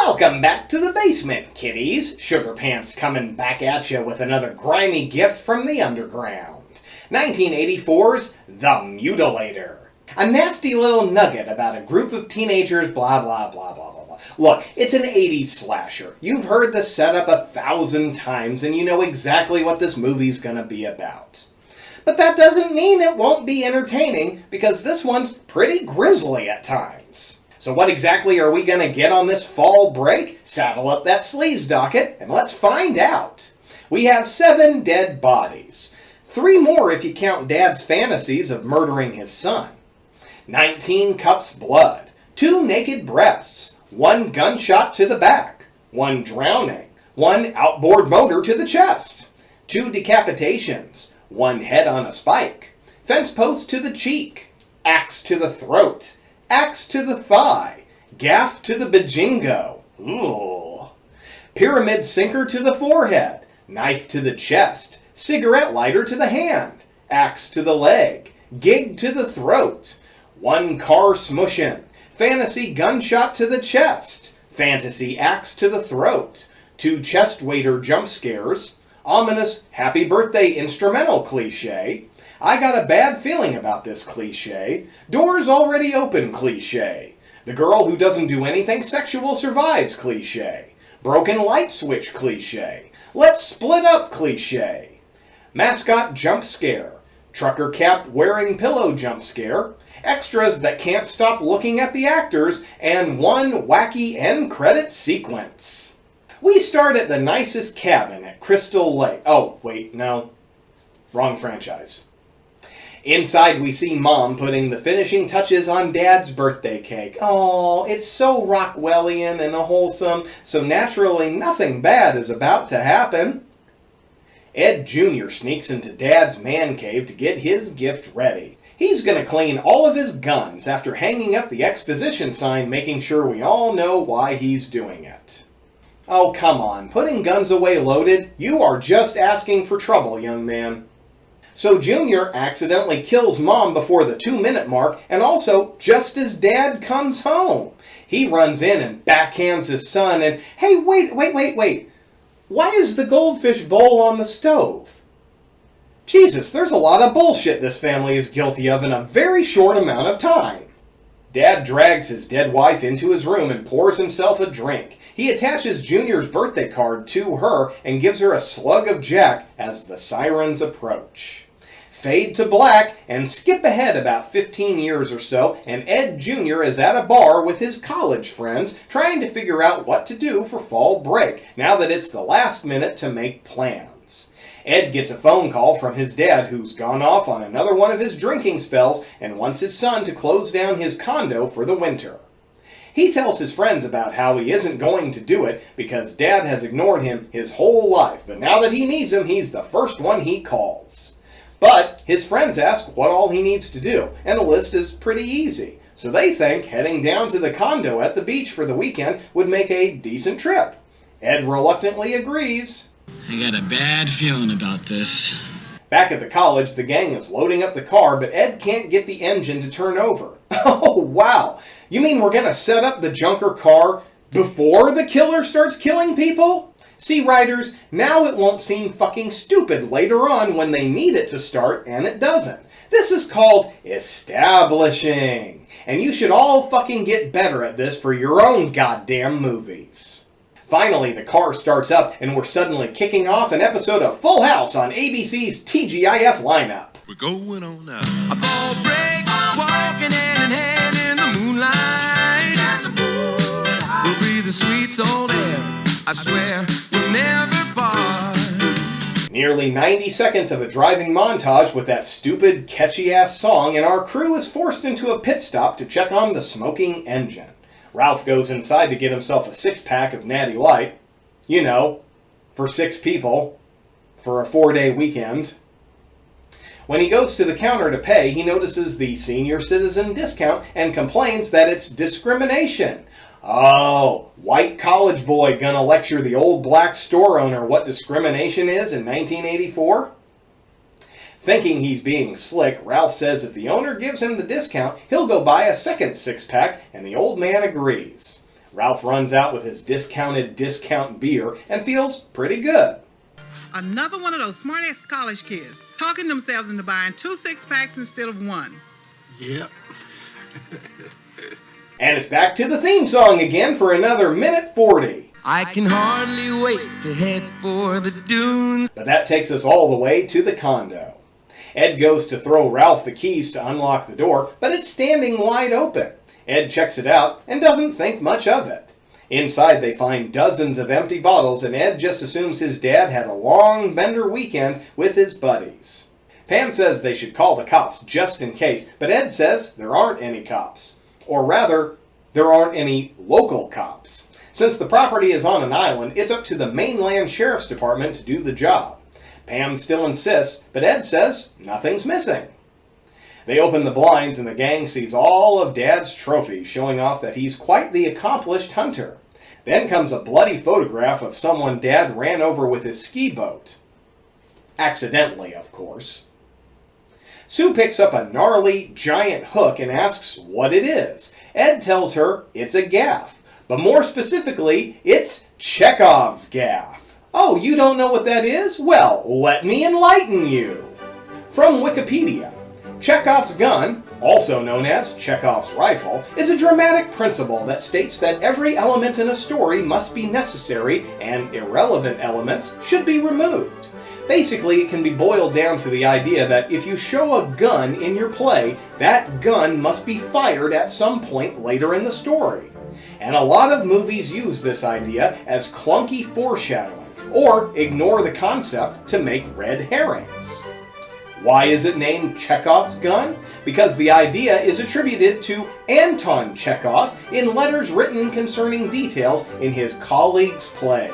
Welcome back to the basement, kiddies. Sugar Pants coming back at you with another grimy gift from the underground. 1984's The Mutilator. A nasty little nugget about a group of teenagers, blah, blah, blah, blah, blah, blah. Look, it's an 80s slasher. You've heard the setup 1,000 times and you know exactly what this movie's gonna be about. But that doesn't mean it won't be entertaining, because this one's pretty grisly at times. So what exactly are we going to get on this fall break? Saddle up that sleaze docket and let's find out. We have 7 dead bodies. 3 more if you count Dad's fantasies of murdering his son. 19 cups blood. 2 naked breasts. 1 gunshot to the back. 1 drowning. 1 outboard motor to the chest. 2 decapitations. 1 head on a spike. Fence post to the cheek. Axe to the throat. Axe to the thigh. Gaff to the bajingo. Ooh. Pyramid sinker to the forehead. Knife to the chest. Cigarette lighter to the hand. Axe to the leg. Gig to the throat. 1 car smushin'. Fantasy gunshot to the chest. Fantasy axe to the throat. 2 chest waiter jump scares. Ominous happy birthday instrumental cliche. I got a bad feeling about this cliche. Doors already open cliche. The girl who doesn't do anything sexual survives cliche. Broken light switch cliche. Let's split up cliche. Mascot jump scare. Trucker cap wearing pillow jump scare. Extras that can't stop looking at the actors. And 1 wacky end credit sequence. We start at the nicest cabin at Crystal Lake. Oh, wait, no. Wrong franchise. Inside we see Mom putting the finishing touches on Dad's birthday cake. Oh, it's so Rockwellian and wholesome, so naturally nothing bad is about to happen. Ed Jr. sneaks into Dad's man cave to get his gift ready. He's gonna clean all of his guns after hanging up the exposition sign, making sure we all know why he's doing it. Oh, come on, putting guns away loaded? You are just asking for trouble, young man. So Junior accidentally kills Mom before the 2-minute mark, and also just as Dad comes home. He runs in and backhands his son and, hey, wait. Why is the goldfish bowl on the stove? Jesus, there's a lot of bullshit this family is guilty of in a very short amount of time. Dad drags his dead wife into his room and pours himself a drink. He attaches Junior's birthday card to her and gives her a slug of Jack as the sirens approach. Fade to black and skip ahead about 15 years or so, and Ed Jr. is at a bar with his college friends trying to figure out what to do for fall break now that it's the last minute to make plans. Ed gets a phone call from his dad, who's gone off on another one of his drinking spells and wants his son to close down his condo for the winter. He tells his friends about how he isn't going to do it because Dad has ignored him his whole life, but now that he needs him, he's the first one he calls. But his friends ask what all he needs to do, and the list is pretty easy. So they think heading down to the condo at the beach for the weekend would make a decent trip. Ed reluctantly agrees. I got a bad feeling about this. Back at the college, the gang is loading up the car, but Ed can't get the engine to turn over. Oh, wow. You mean we're going to set up the junker car before the killer starts killing people? See, writers, now it won't seem fucking stupid later on when they need it to start, and it doesn't. This is called establishing. And you should all fucking get better at this for your own goddamn movies. Finally, the car starts up, and we're suddenly kicking off an episode of Full House on ABC's TGIF lineup. We're going on now. A fall break, walking hand in hand in the moonlight. We'll breathe the sweet salt air. I swear we'll never part. Nearly 90 seconds of a driving montage with that stupid, catchy-ass song, and our crew is forced into a pit stop to check on the smoking engine. Ralph goes inside to get himself a 6-pack of Natty Light. You know, for 6 people, for a 4-day weekend. When he goes to the counter to pay, he notices the senior citizen discount and complains that it's discrimination. Oh, white college boy gonna lecture the old black store owner what discrimination is in 1984? Thinking he's being slick, Ralph says if the owner gives him the discount, he'll go buy a second 6-pack, and the old man agrees. Ralph runs out with his discount beer and feels pretty good. Another one of those smart-ass college kids talking themselves into buying 2 six-packs instead of 1. Yep. And it's back to the theme song again for another minute 40. I can hardly wait to head for the dunes. But that takes us all the way to the condo. Ed goes to throw Ralph the keys to unlock the door, but it's standing wide open. Ed checks it out and doesn't think much of it. Inside they find dozens of empty bottles, and Ed just assumes his dad had a long bender weekend with his buddies. Pam says they should call the cops just in case, but Ed says there aren't any cops. Or rather, there aren't any local cops. Since the property is on an island, it's up to the mainland sheriff's department to do the job. Pam still insists, but Ed says nothing's missing. They open the blinds and the gang sees all of Dad's trophies, showing off that he's quite the accomplished hunter. Then comes a bloody photograph of someone Dad ran over with his ski boat. Accidentally, of course. Sue picks up a gnarly, giant hook and asks what it is. Ed tells her it's a gaff, but more specifically, it's Chekhov's gaff. Oh, you don't know what that is? Well, let me enlighten you. From Wikipedia, Chekhov's gun, also known as Chekhov's rifle, is a dramatic principle that states that every element in a story must be necessary and irrelevant elements should be removed. Basically, it can be boiled down to the idea that if you show a gun in your play, that gun must be fired at some point later in the story. And a lot of movies use this idea as clunky foreshadowing, or ignore the concept to make red herrings. Why is it named Chekhov's gun? Because the idea is attributed to Anton Chekhov in letters written concerning details in his colleagues' plays.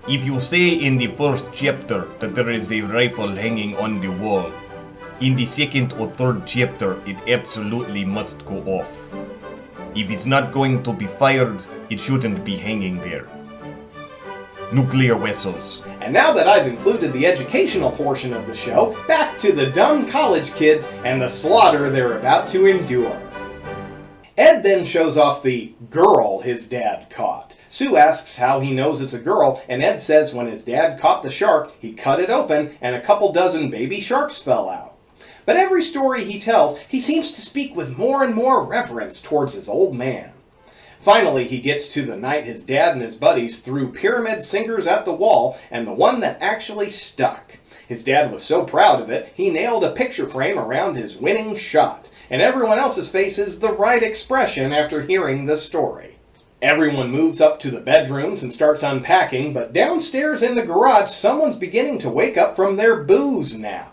If you say in the first chapter that there is a rifle hanging on the wall, in the second or third chapter it absolutely must go off. If it's not going to be fired, it shouldn't be hanging there. Nuclear vessels. And now that I've included the educational portion of the show, back to the dumb college kids and the slaughter they're about to endure. Ed then shows off the girl his dad caught. Sue asks how he knows it's a girl, and Ed says when his dad caught the shark, he cut it open and a couple dozen baby sharks fell out. But every story he tells, he seems to speak with more and more reverence towards his old man. Finally, he gets to the night his dad and his buddies threw pyramid sinkers at the wall, and the one that actually stuck. His dad was so proud of it, he nailed a picture frame around his winning shot, and everyone else's face is the right expression after hearing the story. Everyone moves up to the bedrooms and starts unpacking, but downstairs in the garage, someone's beginning to wake up from their booze nap.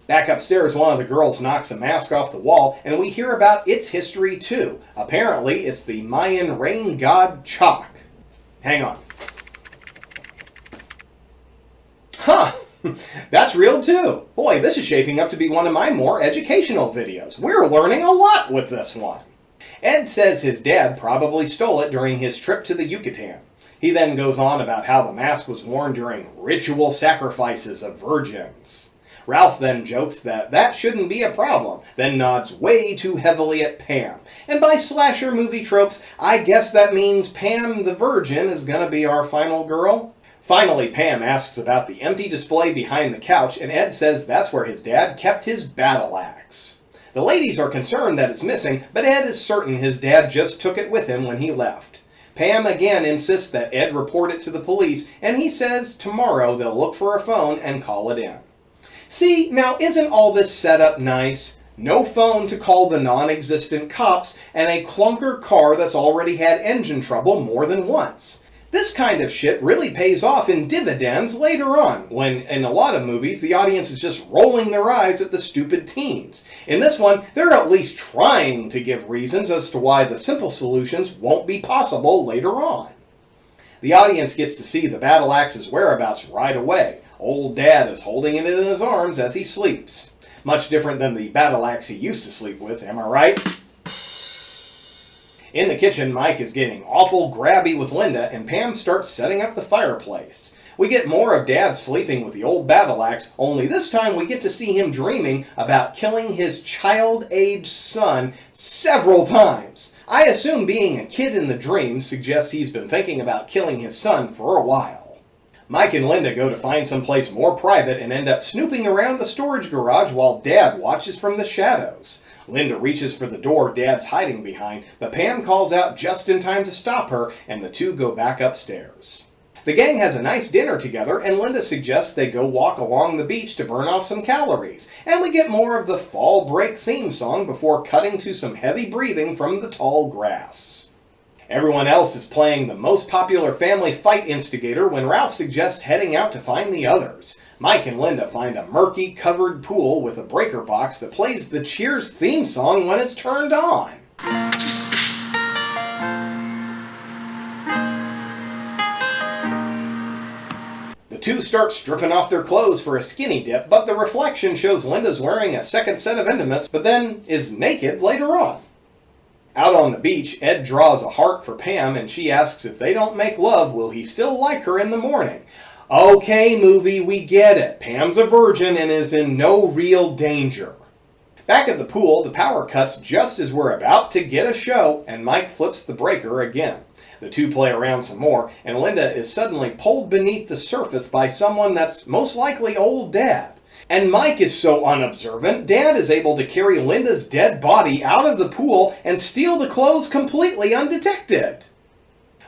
Back upstairs, one of the girls knocks a mask off the wall, and we hear about its history too. Apparently, it's the Mayan rain god Chak. Hang on. Huh! That's real too. Boy, this is shaping up to be one of my more educational videos. We're learning a lot with this one. Ed says his dad probably stole it during his trip to the Yucatan. He then goes on about how the mask was worn during ritual sacrifices of virgins. Ralph then jokes that that shouldn't be a problem, then nods way too heavily at Pam. And by slasher movie tropes, I guess that means Pam the Virgin is gonna be our final girl? Finally, Pam asks about the empty display behind the couch, and Ed says that's where his dad kept his battle axe. The ladies are concerned that it's missing, but Ed is certain his dad just took it with him when he left. Pam again insists that Ed report it to the police, and he says tomorrow they'll look for a phone and call it in. See, now isn't all this set up nice? No phone to call the non-existent cops, and a clunker car that's already had engine trouble more than once. This kind of shit really pays off in dividends later on, when in a lot of movies the audience is just rolling their eyes at the stupid teens. In this one, they're at least trying to give reasons as to why the simple solutions won't be possible later on. The audience gets to see the battle axe's whereabouts right away. Old Dad is holding it in his arms as he sleeps. Much different than the battle axe he used to sleep with, am I right? In the kitchen, Mike is getting awful grabby with Linda, and Pam starts setting up the fireplace. We get more of Dad sleeping with the old battle axe, only this time we get to see him dreaming about killing his child-age son several times. I assume being a kid in the dream suggests he's been thinking about killing his son for a while. Mike and Linda go to find someplace more private and end up snooping around the storage garage while Dad watches from the shadows. Linda reaches for the door Dad's hiding behind, but Pam calls out just in time to stop her, and the two go back upstairs. The gang has a nice dinner together, and Linda suggests they go walk along the beach to burn off some calories, and we get more of the fall break theme song before cutting to some heavy breathing from the tall grass. Everyone else is playing the most popular family fight instigator when Ralph suggests heading out to find the others. Mike and Linda find a murky, covered pool with a breaker box that plays the Cheers theme song when it's turned on. The two start stripping off their clothes for a skinny dip, but the reflection shows Linda's wearing a second set of intimates, but then is naked later on. Out on the beach, Ed draws a heart for Pam, and she asks if they don't make love, will he still like her in the morning? Okay, movie, we get it. Pam's a virgin and is in no real danger. Back at the pool, the power cuts just as we're about to get a show, and Mike flips the breaker again. The two play around some more, and Linda is suddenly pulled beneath the surface by someone that's most likely old Dad. And Mike is so unobservant, Dad is able to carry Linda's dead body out of the pool and steal the clothes completely undetected.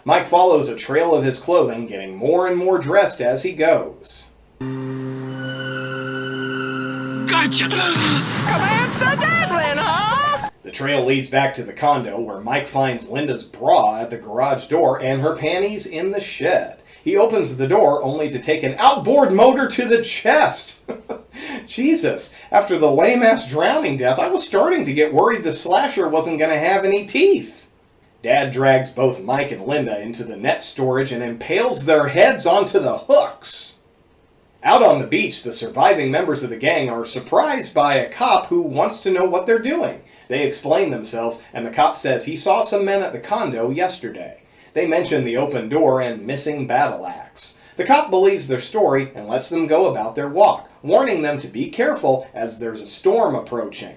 Mike follows a trail of his clothing, getting more and more dressed as he goes. Gotcha! The trail leads back to the condo, where Mike finds Linda's bra at the garage door and her panties in the shed. He opens the door only to take an outboard motor to the chest. Jesus, after the lame-ass drowning death, I was starting to get worried the slasher wasn't going to have any teeth. Dad drags both Mike and Linda into the net storage and impales their heads onto the hooks. Out on the beach, the surviving members of the gang are surprised by a cop who wants to know what they're doing. They explain themselves, and the cop says he saw some men at the condo yesterday. They mention the open door and missing battle axe. The cop believes their story and lets them go about their walk, warning them to be careful as there's a storm approaching.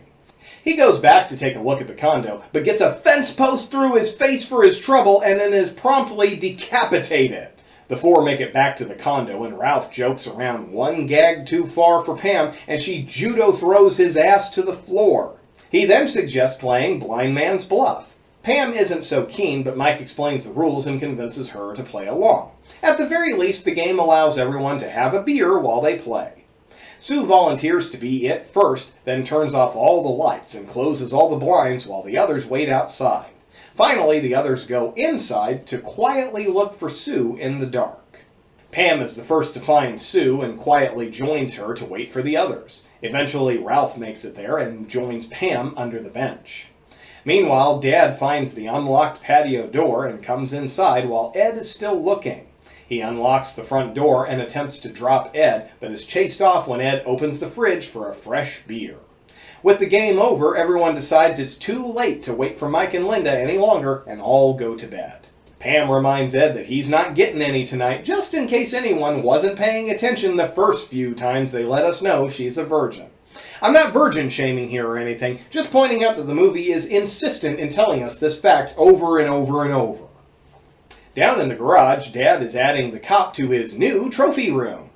He goes back to take a look at the condo, but gets a fence post through his face for his trouble and then is promptly decapitated. The four make it back to the condo, and Ralph jokes around one gag too far for Pam, and she judo throws his ass to the floor. He then suggests playing blind man's bluff. Pam isn't so keen, but Mike explains the rules and convinces her to play along. At the very least, the game allows everyone to have a beer while they play. Sue volunteers to be it first, then turns off all the lights and closes all the blinds while the others wait outside. Finally, the others go inside to quietly look for Sue in the dark. Pam is the first to find Sue and quietly joins her to wait for the others. Eventually, Ralph makes it there and joins Pam under the bench. Meanwhile, Dad finds the unlocked patio door and comes inside while Ed is still looking. He unlocks the front door and attempts to drop Ed, but is chased off when Ed opens the fridge for a fresh beer. With the game over, everyone decides it's too late to wait for Mike and Linda any longer, and all go to bed. Pam reminds Ed that he's not getting any tonight, just in case anyone wasn't paying attention the first few times they let us know she's a virgin. I'm not virgin shaming here or anything, just pointing out that the movie is insistent in telling us this fact over and over and over. Down in the garage, Dad is adding the cop to his new trophy room.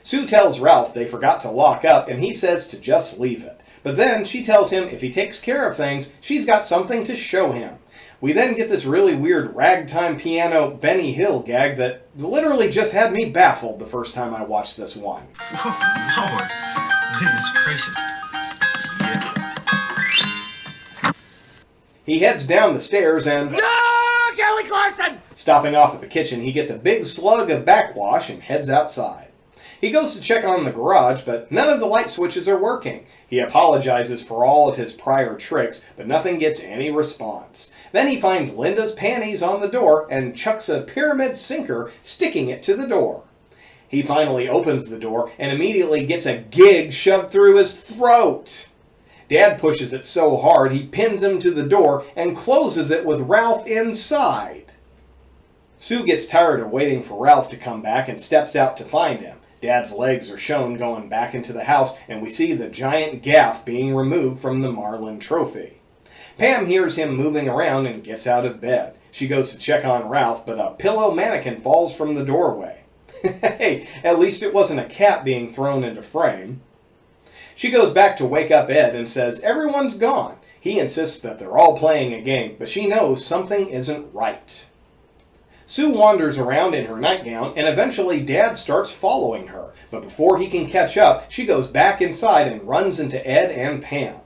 Sue tells Ralph they forgot to lock up, and he says to just leave it. But then she tells him if he takes care of things, she's got something to show him. We then get this really weird ragtime piano Benny Hill gag that literally just had me baffled the first time I watched this one. Oh, Lord. Goodness gracious. Yeah. He heads down the stairs and... No, Kelly Clarkson! Stopping off at the kitchen, he gets a big slug of backwash and heads outside. He goes to check on the garage, but none of the light switches are working. He apologizes for all of his prior tricks, but nothing gets any response. Then he finds Linda's panties on the door and chucks a pyramid sinker, sticking it to the door. He finally opens the door and immediately gets a gig shoved through his throat. Dad pushes it so hard he pins him to the door and closes it with Ralph inside. Sue gets tired of waiting for Ralph to come back and steps out to find him. Dad's legs are shown going back into the house, and we see the giant gaff being removed from the Marlin trophy. Pam hears him moving around and gets out of bed. She goes to check on Ralph, but a pillow mannequin falls from the doorway. Hey, at least it wasn't a cat being thrown into frame. She goes back to wake up Ed and says everyone's gone. He insists that they're all playing a game, but she knows something isn't right. Sue wanders around in her nightgown, and eventually Dad starts following her. But before he can catch up, she goes back inside and runs into Ed and Pam.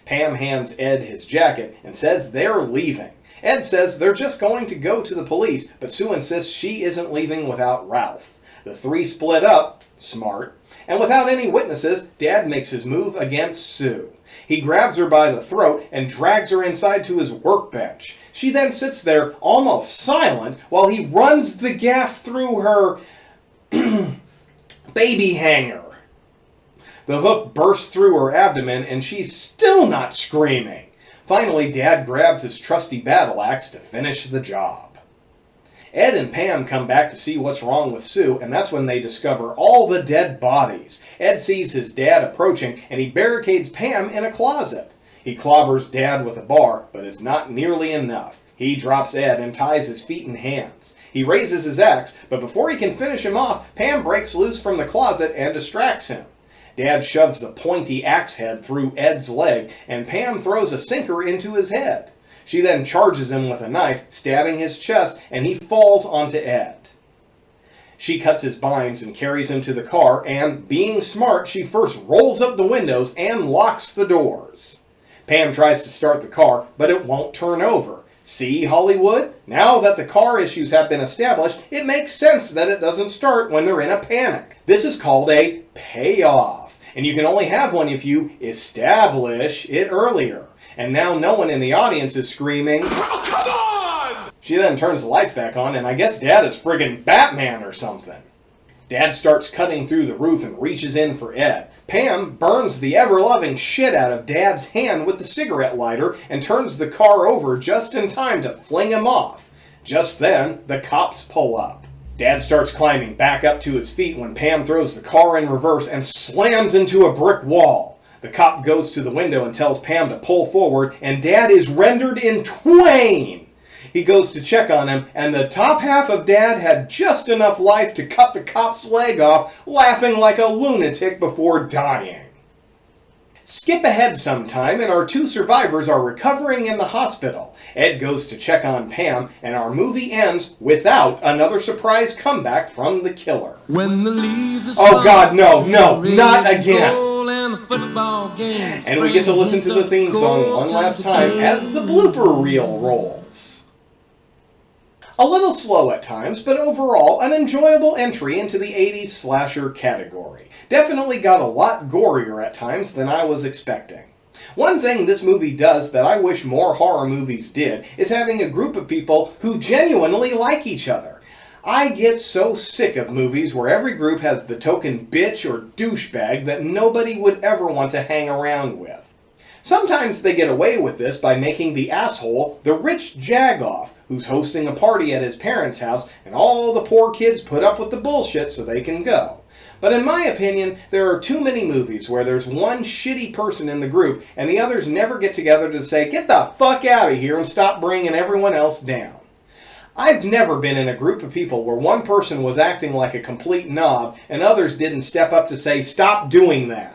Pam hands Ed his jacket and says they're leaving. Ed says they're just going to go to the police, but Sue insists she isn't leaving without Ralph. The three split up, smart, and without any witnesses, Dad makes his move against Sue. He grabs her by the throat and drags her inside to his workbench. She then sits there, almost silent, while he runs the gaff through her baby hanger. The hook bursts through her abdomen, and she's still not screaming. Finally, Dad grabs his trusty battle axe to finish the job. Ed and Pam come back to see what's wrong with Sue, and that's when they discover all the dead bodies. Ed sees his dad approaching, and he barricades Pam in a closet. He clobbers Dad with a bar, but it's not nearly enough. He drops Ed and ties his feet and hands. He raises his axe, but before he can finish him off, Pam breaks loose from the closet and distracts him. Dad shoves the pointy axe head through Ed's leg, and Pam throws a sinker into his head. She then charges him with a knife, stabbing his chest, and he falls onto Ed. She cuts his binds and carries him to the car, and, being smart, she first rolls up the windows and locks the doors. Pam tries to start the car, but it won't turn over. See, Hollywood? Now that the car issues have been established, it makes sense that it doesn't start when they're in a panic. This is called a payoff, and you can only have one if you establish it earlier. And now no one in the audience is screaming, "Oh, come on!" She then turns the lights back on, and I guess Dad is friggin' Batman or something. Dad starts cutting through the roof and reaches in for Ed. Pam burns the ever-loving shit out of Dad's hand with the cigarette lighter and turns the car over just in time to fling him off. Just then, the cops pull up. Dad starts climbing back up to his feet when Pam throws the car in reverse and slams into a brick wall. The cop goes to the window and tells Pam to pull forward, and Dad is rendered in twain. He goes to check on him, and the top half of Dad had just enough life to cut the cop's leg off, laughing like a lunatic before dying. Skip ahead some time, and our two survivors are recovering in the hospital. Ed goes to check on Pam, and our movie ends without another surprise comeback from the killer. When the leaves Oh God, no, not again! And we get to listen to the theme song one last time as the blooper reel rolls. A little slow at times, but overall an enjoyable entry into the 80s slasher category. Definitely got a lot gorier at times than I was expecting. One thing this movie does that I wish more horror movies did is having a group of people who genuinely like each other. I get so sick of movies where every group has the token bitch or douchebag that nobody would ever want to hang around with. Sometimes they get away with this by making the asshole the rich jagoff who's hosting a party at his parents' house, and all the poor kids put up with the bullshit so they can go. But in my opinion, there are too many movies where there's one shitty person in the group and the others never get together to say, "Get the fuck out of here and stop bringing everyone else down." I've never been in a group of people where one person was acting like a complete knob and others didn't step up to say, "Stop doing that."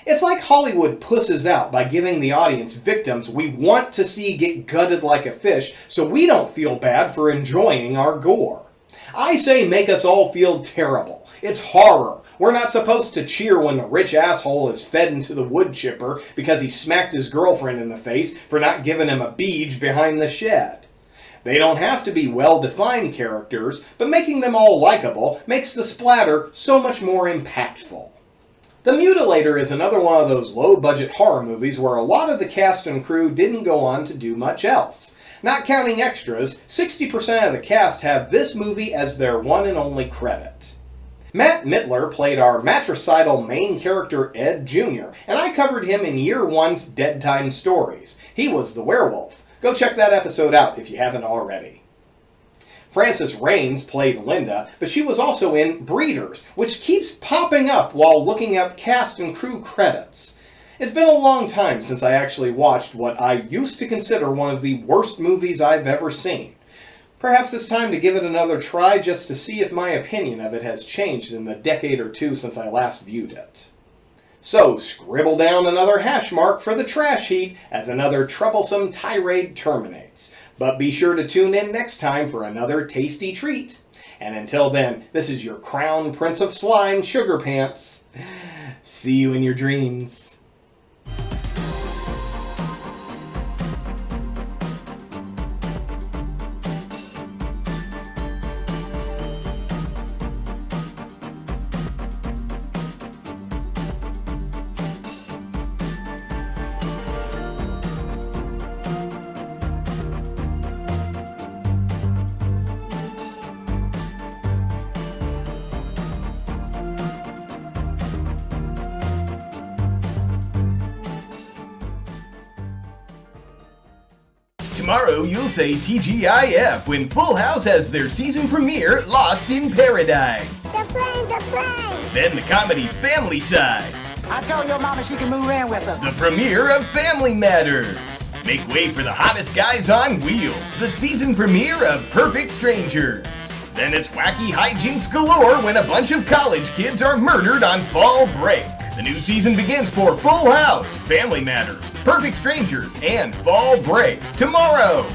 It's like Hollywood pusses out by giving the audience victims we want to see get gutted like a fish so we don't feel bad for enjoying our gore. I say make us all feel terrible. It's horror. We're not supposed to cheer when the rich asshole is fed into the wood chipper because he smacked his girlfriend in the face for not giving him a beej behind the shed. They don't have to be well-defined characters, but making them all likable makes the splatter so much more impactful. The Mutilator is another one of those low-budget horror movies where a lot of the cast and crew didn't go on to do much else. Not counting extras, 60% of the cast have this movie as their one and only credit. Matt Mittler played our matricidal main character Ed Jr., and I covered him in Year One's Dead Time Stories. He was the werewolf. Go check that episode out if you haven't already. Frances Raines played Linda, but she was also in Breeders, which keeps popping up while looking up cast and crew credits. It's been a long time since I actually watched what I used to consider one of the worst movies I've ever seen. Perhaps it's time to give it another try just to see if my opinion of it has changed in the decade or two since I last viewed it. So scribble down another hash mark for the trash heap as another troublesome tirade terminates. But be sure to tune in next time for another tasty treat. And until then, this is your Crown Prince of Slime, Sugar Pants. See you in your dreams. Tomorrow you'll say TGIF when Full House has their season premiere, Lost in Paradise. The plane! Then the comedy's Family Size. I told your mama she can move in with us. The premiere of Family Matters. Make way for the hottest guys on wheels, the season premiere of Perfect Strangers. Then it's wacky hijinks galore when a bunch of college kids are murdered on fall break. The new season begins for Full House, Family Matters, Perfect Strangers, and Fall Break tomorrow.